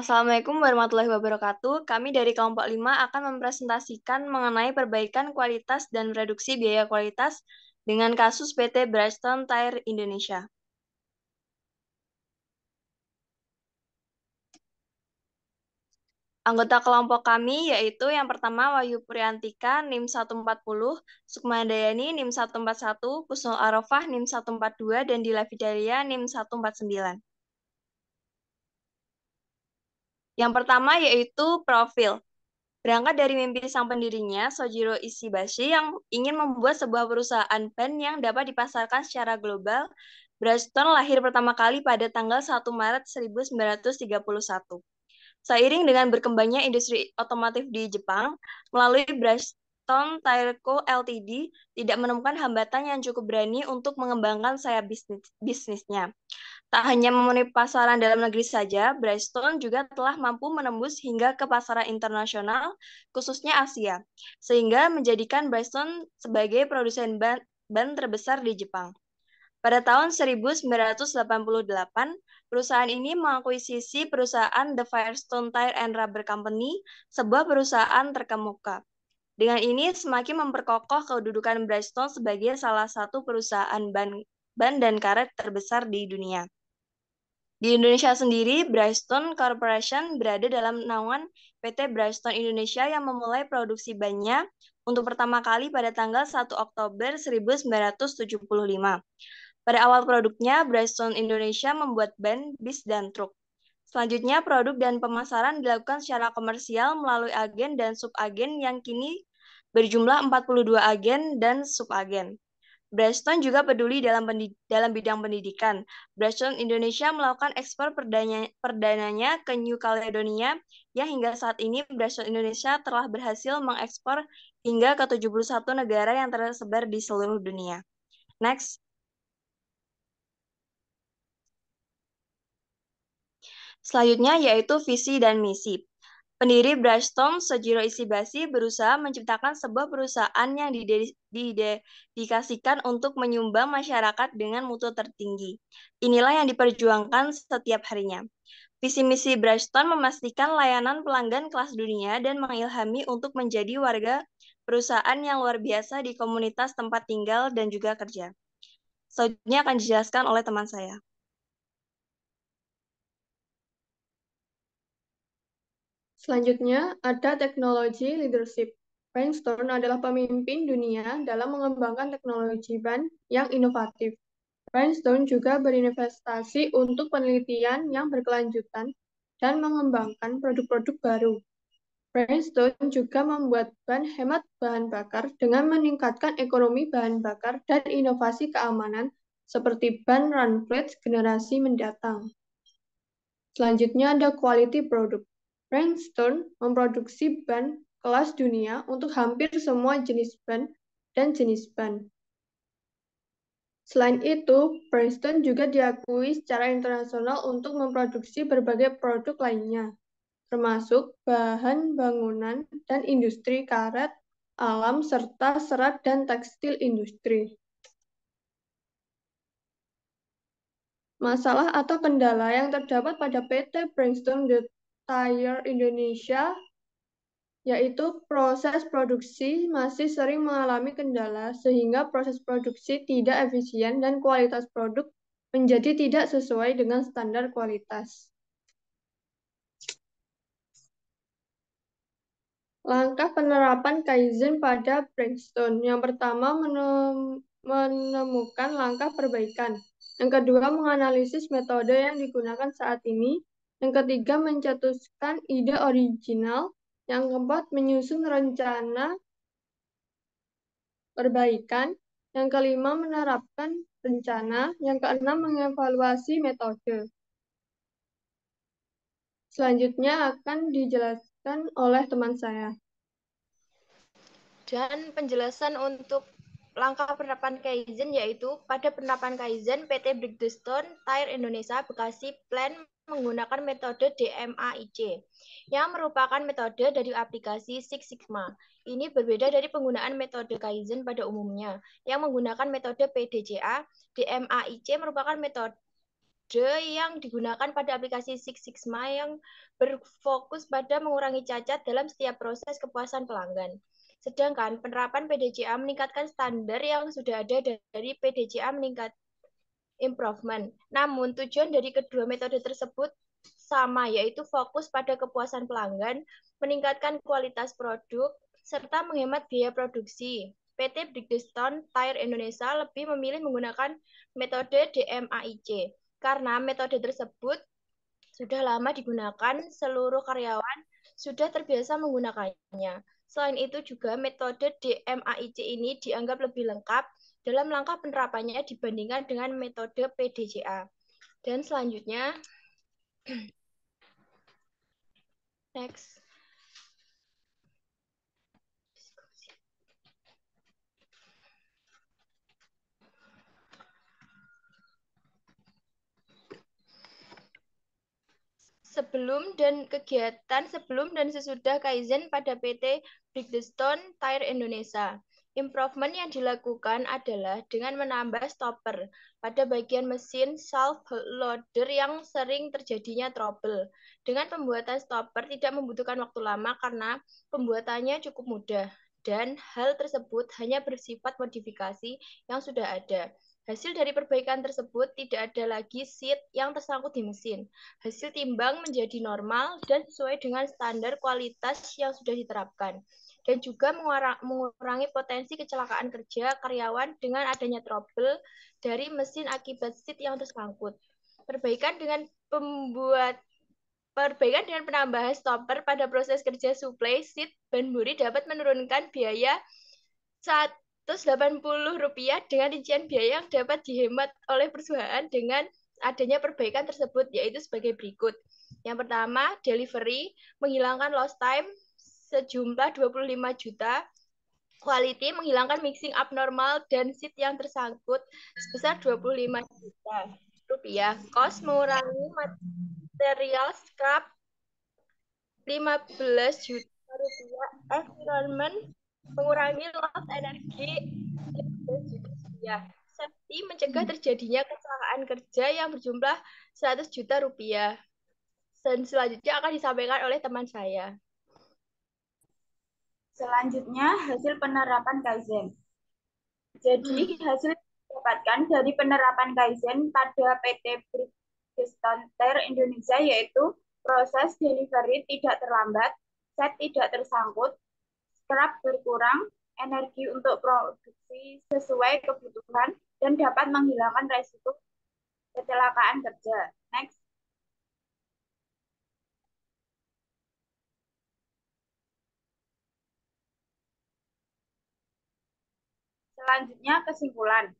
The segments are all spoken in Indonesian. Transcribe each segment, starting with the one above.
Assalamualaikum warahmatullahi wabarakatuh. Kami dari kelompok 5 akan mempresentasikan mengenai perbaikan kualitas dan reduksi biaya kualitas dengan kasus PT Bridgestone Tire Indonesia. Anggota kelompok kami yaitu yang pertama Wahyu Priyantika NIM 140, Sukmadayani NIM 141, Kusnul Arofah NIM 142, dan Dila Fidalia NIM 149. Yang pertama yaitu profil. Berangkat dari mimpi sang pendirinya, Sojiro Ishibashi, yang ingin membuat sebuah perusahaan ban yang dapat dipasarkan secara global, Bridgestone lahir pertama kali pada tanggal 1 Maret 1931. Seiring dengan berkembangnya industri otomotif di Jepang, melalui Bridgestone Tire Co. Ltd. tidak menemukan hambatan yang cukup berani untuk mengembangkan sayap bisnisnya. Tak hanya memenuhi pasaran dalam negeri saja, Bridgestone juga telah mampu menembus hingga ke pasaran internasional, khususnya Asia, sehingga menjadikan Bridgestone sebagai produsen ban terbesar di Jepang. Pada tahun 1988, perusahaan ini mengakuisisi perusahaan The Firestone Tire and Rubber Company, sebuah perusahaan terkemuka. Dengan ini semakin memperkokoh kedudukan Bridgestone sebagai salah satu perusahaan ban dan karet terbesar di dunia. Di Indonesia sendiri, Bridgestone Corporation berada dalam naungan PT Bridgestone Indonesia yang memulai produksi bannya untuk pertama kali pada tanggal 1 Oktober 1975. Pada awal produknya, Bridgestone Indonesia membuat ban, bis, dan truk. Selanjutnya, produk dan pemasaran dilakukan secara komersial melalui agen dan subagen yang kini berjumlah 42 agen dan subagen. Bridgestone juga peduli dalam bidang pendidikan. Bridgestone Indonesia melakukan ekspor perdananya ke New Caledonia, yang hingga saat ini Bridgestone Indonesia telah berhasil mengekspor hingga ke 71 negara yang tersebar di seluruh dunia. Next. Selanjutnya yaitu visi dan misi. Pendiri Bridgestone, Sojiro Ishibashi, berusaha menciptakan sebuah perusahaan yang didedikasikan untuk menyumbang masyarakat dengan mutu tertinggi. Inilah yang diperjuangkan setiap harinya. Visi misi Bridgestone memastikan layanan pelanggan kelas dunia dan mengilhami untuk menjadi warga perusahaan yang luar biasa di komunitas tempat tinggal dan juga kerja. Selanjutnya akan dijelaskan oleh teman saya. Selanjutnya, ada teknologi leadership. Bridgestone adalah pemimpin dunia dalam mengembangkan teknologi ban yang inovatif. Bridgestone juga berinvestasi untuk penelitian yang berkelanjutan dan mengembangkan produk-produk baru. Bridgestone juga membuat ban hemat bahan bakar dengan meningkatkan ekonomi bahan bakar dan inovasi keamanan seperti ban run flat generasi mendatang. Selanjutnya ada quality product. Bridgestone memproduksi ban kelas dunia untuk hampir semua jenis ban dan jenis ban. Selain itu, Bridgestone juga diakui secara internasional untuk memproduksi berbagai produk lainnya, termasuk bahan bangunan dan industri karet, alam, serta serat dan tekstil industri. Masalah atau kendala yang terdapat pada PT Bridgestone Tire Indonesia yaitu proses produksi masih sering mengalami kendala sehingga proses produksi tidak efisien dan kualitas produk menjadi tidak sesuai dengan standar kualitas. Langkah penerapan Kaizen pada Bridgestone. Yang pertama, menemukan langkah perbaikan. Yang kedua, menganalisis metode yang digunakan saat ini. Yang ketiga, mencetuskan ide original. Yang keempat, menyusun rencana perbaikan. Yang kelima, menerapkan rencana. Yang keenam, mengevaluasi metode. Selanjutnya akan dijelaskan oleh teman saya. Dan penjelasan untuk langkah penerapan Kaizen yaitu pada penerapan Kaizen PT Bridgestone Tire Indonesia Bekasi Plan menggunakan metode DMAIC yang merupakan metode dari aplikasi Six Sigma. Ini berbeda dari penggunaan metode Kaizen pada umumnya yang menggunakan metode PDCA. DMAIC merupakan metode yang digunakan pada aplikasi Six Sigma yang berfokus pada mengurangi cacat dalam setiap proses kepuasan pelanggan. Sedangkan penerapan PDCA meningkatkan standar yang sudah ada dari PDCA meningkat improvement. Namun tujuan dari kedua metode tersebut sama, yaitu fokus pada kepuasan pelanggan, meningkatkan kualitas produk, serta menghemat biaya produksi. PT Bridgestone Tire Indonesia lebih memilih menggunakan metode DMAIC karena metode tersebut sudah lama digunakan, seluruh karyawan sudah terbiasa menggunakannya. Selain itu juga metode DMAIC ini dianggap lebih lengkap dalam langkah penerapannya dibandingkan dengan metode PDCA. Dan selanjutnya, next. Sebelum dan sesudah Kaizen pada PT Bridgestone Tire Indonesia. Improvement yang dilakukan adalah dengan menambah stopper pada bagian mesin self loader yang sering terjadinya trouble. Dengan pembuatan stopper tidak membutuhkan waktu lama karena pembuatannya cukup mudah dan hal tersebut hanya bersifat modifikasi yang sudah ada. Hasil dari perbaikan tersebut tidak ada lagi seat yang tersangkut di mesin. Hasil timbang menjadi normal dan sesuai dengan standar kualitas yang sudah diterapkan. Dan juga mengurangi potensi kecelakaan kerja karyawan dengan adanya trouble dari mesin akibat seat yang tersangkut. Perbaikan dengan penambahan stopper pada proses kerja suplai seat Banbury dapat menurunkan biaya Rp180 dengan rincian biaya yang dapat dihemat oleh perusahaan dengan adanya perbaikan tersebut, yaitu sebagai berikut. Yang pertama, delivery, menghilangkan lost time sejumlah 25 juta. Quality, menghilangkan mixing abnormal dan seat yang tersangkut sebesar 25 juta rupiah. Cost, mengurangi material scrap 15 juta rupiah. Environment, mengurangi loss energi 15 juta rupiah. Safety, mencegah terjadinya kecelakaan kerja yang berjumlah 100 juta rupiah. Dan selanjutnya akan disampaikan oleh teman saya. Selanjutnya, hasil penerapan Kaizen. Jadi, hasil yang didapatkan dari penerapan Kaizen pada PT Bridgestone Tire Indonesia yaitu proses delivery tidak terlambat, set tidak tersangkut, scrap berkurang, energi untuk produksi sesuai kebutuhan, dan dapat menghilangkan resiko kecelakaan kerja. Next. Selanjutnya, kesimpulan.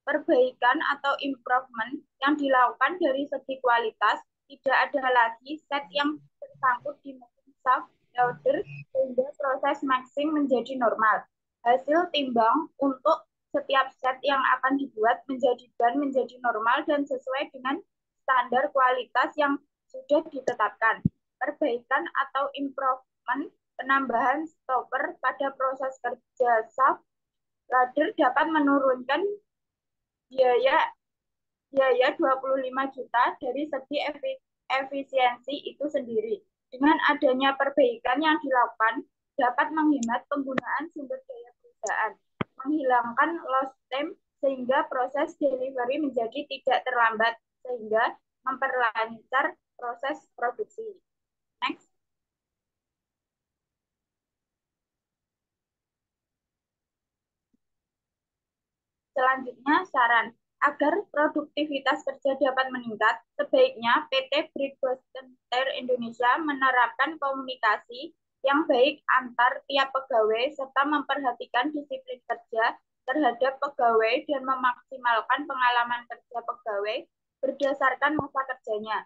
Perbaikan atau improvement yang dilakukan dari segi kualitas, tidak ada lagi set yang tersangkut di mesin shaft loader sehingga proses mixing menjadi normal. Hasil timbang untuk setiap set yang akan dibuat menjadi normal dan sesuai dengan standar kualitas yang sudah ditetapkan. Perbaikan atau improvement, penambahan stopper pada proses kerja shaft loader dapat menurunkan biaya 25 juta dari segi efisiensi itu sendiri. Dengan adanya perbaikan yang dilakukan, dapat menghemat penggunaan sumber daya perusahaan, menghilangkan lost time sehingga proses delivery menjadi tidak terlambat, sehingga memperlancar proses produksi. Next. Selanjutnya, saran. Agar produktivitas kerja dapat meningkat, sebaiknya PT Bridgestone Tire Indonesia menerapkan komunikasi yang baik antar tiap pegawai serta memperhatikan disiplin kerja terhadap pegawai dan memaksimalkan pengalaman kerja pegawai berdasarkan masa kerjanya.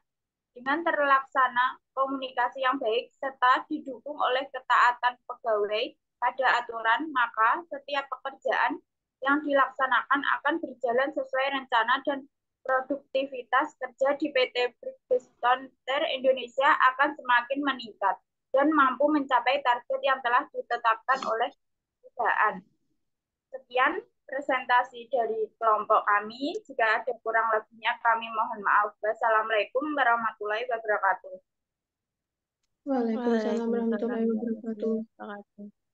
Dengan terlaksana komunikasi yang baik serta didukung oleh ketaatan pegawai pada aturan, maka setiap pekerjaan yang dilaksanakan akan berjalan sesuai rencana dan produktivitas kerja di PT Bridgestone Tire Indonesia akan semakin meningkat dan mampu mencapai target yang telah ditetapkan oleh perusahaan. Sekian presentasi dari kelompok kami. Jika ada kurang lebihnya kami mohon maaf. Wassalamualaikum warahmatullahi wabarakatuh. Waalaikumsalam warahmatullahi Waalaikumsalam wabarakatuh. warahmatullahi wabarakatuh.